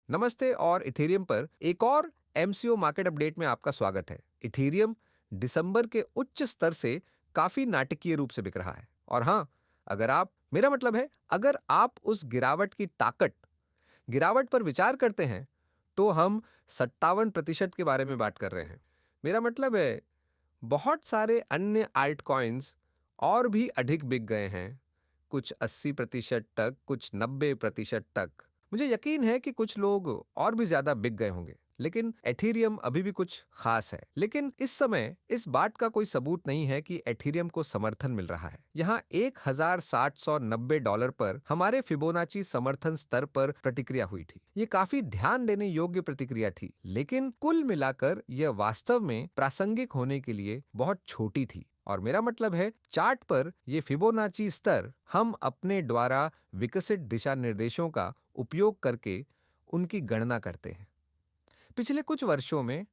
नमस्ते और इथेरियम पर एक और एमसीओ मार्केट अपडेट में आपका स्वागत है। इथेरियम दिसंबर के उच्च स्तर से काफी नाटकीय रूप से बिक रहा है। और हाँ, अगर आप मेरा मतलब है अगर आप उस गिरावट पर विचार करते हैं तो हम 57% के बारे में बात कर रहे हैं। मेरा मतलब है बहुत सारे अन्य आल्ट कॉइन्स और भी अधिक बिक गए हैं, कुछ 80% तक, कुछ 90% तक। मुझे यकीन है कि कुछ लोग और भी ज्यादा बिक गए होंगे, लेकिन एथेरियम अभी भी कुछ खास है। लेकिन इस समय इस बात का कोई सबूत नहीं है कि एथेरियम को समर्थन मिल रहा है। यहाँ $1790 पर हमारे फिबोनाची समर्थन स्तर पर प्रतिक्रिया हुई थी। ये काफी ध्यान देने योग्य प्रतिक्रिया थी, लेकिन कुल मिलाकर यह वास्तव में प्रासंगिक होने के लिए बहुत छोटी थी। और मेरा मतलब है चार्ट पर ये फिबोनाची स्तर हम अपने द्वारा विकसित दिशा निर्देशों का उपयोग करके उनकी गणना करते हैं। पिछले कुछ वर्षों में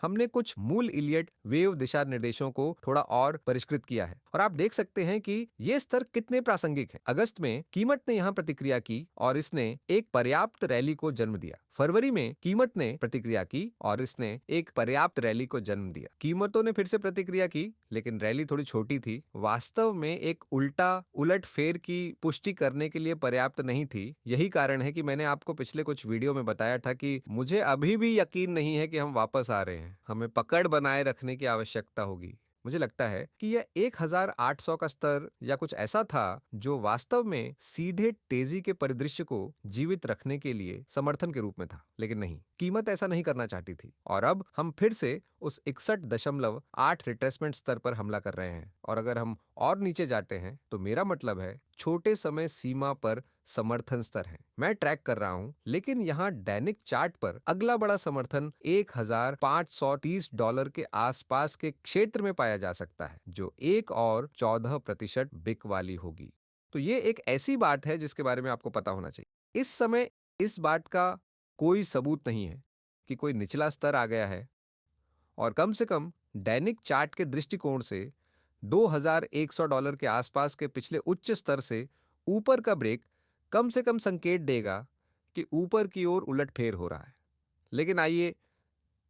हमने कुछ मूल इलियट वेव दिशा निर्देशों को थोड़ा और परिष्कृत किया है और आप देख सकते हैं कि ये स्तर कितने प्रासंगिक हैं। अगस्त में कीमत ने यहां प्रतिक्रिया की और इसने एक पर्याप्त रैली को जन्म दिया। फरवरी में कीमत ने प्रतिक्रिया की और इसने एक पर्याप्त रैली को जन्म दिया। कीमतों ने फिर से प्रतिक्रिया की, लेकिन रैली थोड़ी छोटी थी। वास्तव में एक उलट फेर की पुष्टि करने के लिए पर्याप्त नहीं थी। यही कारण है कि मैंने आपको पिछले कुछ वीडियो में बताया था कि मुझे अभी भी यकीन नहीं है कि हम वापस आ रहे हैं। हमें पकड़ बनाए रखने की आवश्यकता होगी। मुझे लगता है कि यह 1800 का स्तर या कुछ ऐसा था जो वास्तव में सीधे तेजी के परिदृश्य को जीवित रखने के लिए समर्थन के रूप में था, लेकिन नहीं, कीमत ऐसा नहीं करना चाहती थी। और अब हम फिर से उस 61.8 रिट्रेसमेंट स्तर पर हमला कर रहे हैं। और अगर हम और नीचे जाते हैं तो मेरा मतलब है छोटे समय सीमा पर समर्थन स्तर है। मैं ट्रैक कर रहा हूं, लेकिन यहां दैनिक चार्ट पर अगला बड़ा समर्थन $1530 के आसपास के क्षेत्र में पाया जा सकता है, जो 1 और 14% बिक वाली होगी। तो ये एक ऐसी बात है जिसके बारे में आपको पता होना चाहिए। इस समय इस बात का कोई सबूत नहीं है कि कोई निचला स्तर आ गया है, और कम से कम दैनिक चार्ट के दृष्टिकोण से $2100 के आसपास के पिछले उच्च स्तर से ऊपर का ब्रेक कम से कम संकेत देगा कि ऊपर की ओर उलटफेर हो रहा है। लेकिन आइए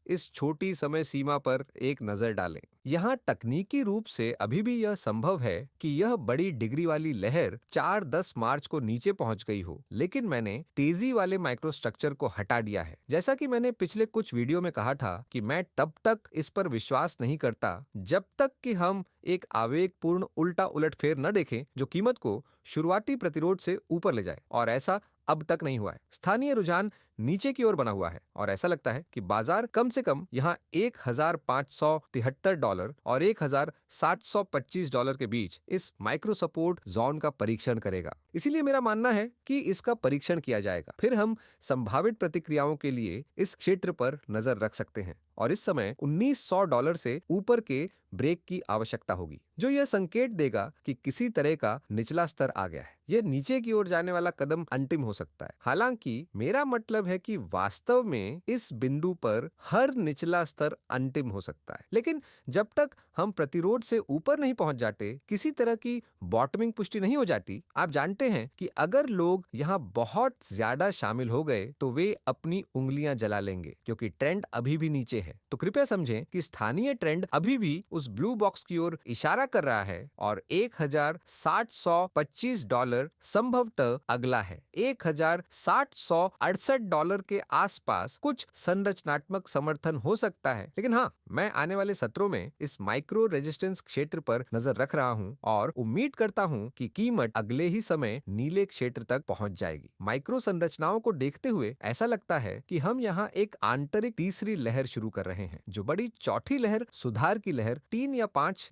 इस छोटी समय सीमा पर एक नजर डालें। यहाँ तकनीकी रूप से अभी भी यह संभव है कि यह बड़ी डिग्री वाली लहर 4-10 मार्च को नीचे पहुंच गई हो, लेकिन मैंने तेजी वाले माइक्रोस्ट्रक्चर को हटा दिया है। जैसा कि मैंने पिछले कुछ वीडियो में कहा था कि मैं तब तक इस पर विश्वास नहीं करता जब तक कि हम एक आवेगपूर्ण उल्टा उलटफेर न देखें जो कीमत को शुरुआती प्रतिरोध से ऊपर ले जाए, और ऐसा अब तक नहीं हुआ है। स्थानीय रुझान नीचे की ओर बना हुआ है और ऐसा लगता है कि बाजार कम से कम यहाँ $1573 और $1725 के बीच इस माइक्रो सपोर्ट जोन का परीक्षण करेगा। इसीलिए मेरा मानना है कि इसका परीक्षण किया जाएगा। फिर हम संभावित प्रतिक्रियाओं के लिए इस क्षेत्र पर नजर रख सकते हैं और इस समय $1900 से ऊपर के ब्रेक की आवश्यकता होगी, जो यह संकेत देगा कि किसी तरह का निचला स्तर आ गया है। यह नीचे की ओर जाने वाला कदम अंतिम हो सकता है। हालांकि मेरा मतलब है कि वास्तव में इस बिंदु पर हर निचला स्तर अंतिम हो सकता है, लेकिन जब तक हम प्रतिरोध से ऊपर नहीं पहुंच जाते, किसी तरह की बॉटमिंग पुष्टि नहीं हो जाती। आप जानते हैं कि अगर लोग यहाँ बहुत ज्यादा शामिल हो गए तो वे अपनी उंगलियां जला लेंगे, क्योंकि ट्रेंड अभी भी नीचे है। तो कृपया समझें कि स्थानीय ट्रेंड अभी भी उस ब्लू बॉक्स की ओर इशारा कर रहा है और $1725 संभवतः अगला है। $1768 के आसपास कुछ संरचनात्मक समर्थन हो सकता है, लेकिन हाँ, मैं आने वाले सत्रों में इस माइक्रो रेजिस्टेंस क्षेत्र पर नजर रख रहा हूं और उम्मीद करता हूं कि कीमत अगले ही समय नीले क्षेत्र तक पहुंच जाएगी। माइक्रो संरचनाओं को देखते हुए ऐसा लगता है कि हम यहाँ एक आंतरिक तीसरी लहर शुरू कर रहे हैं, जो बड़ी चौथी लहर, सुधार की लहर 3 या 5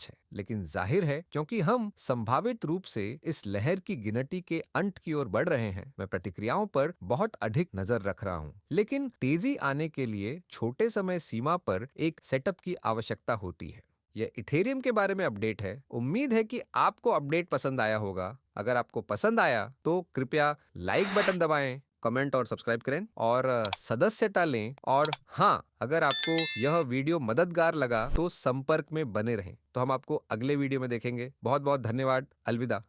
है। लेकिन जाहिर है क्योंकि हम संभावित रूप से इस लहर की गिनती के अंत की ओर बढ़ रहे हैं, मैं प्रतिक्रियाओं पर बहुत अधिक नजर रख रहा हूं। लेकिन तेजी आने के लिए छोटे समय सीमा पर एक सेटअप की आवश्यकता होती है। यह इथेरियम के बारे में अपडेट है। उम्मीद है कि आपको अपडेट पसंद आया होगा। अगर आपको पसंद आया तो कृपया लाइक बटन दबाएं, कमेंट और सब्सक्राइब करें और सदस्यता लें। और हाँ, अगर आपको यह वीडियो मददगार लगा तो संपर्क में बने रहें। तो हम आपको अगले वीडियो में देखेंगे। बहुत बहुत धन्यवाद। अलविदा।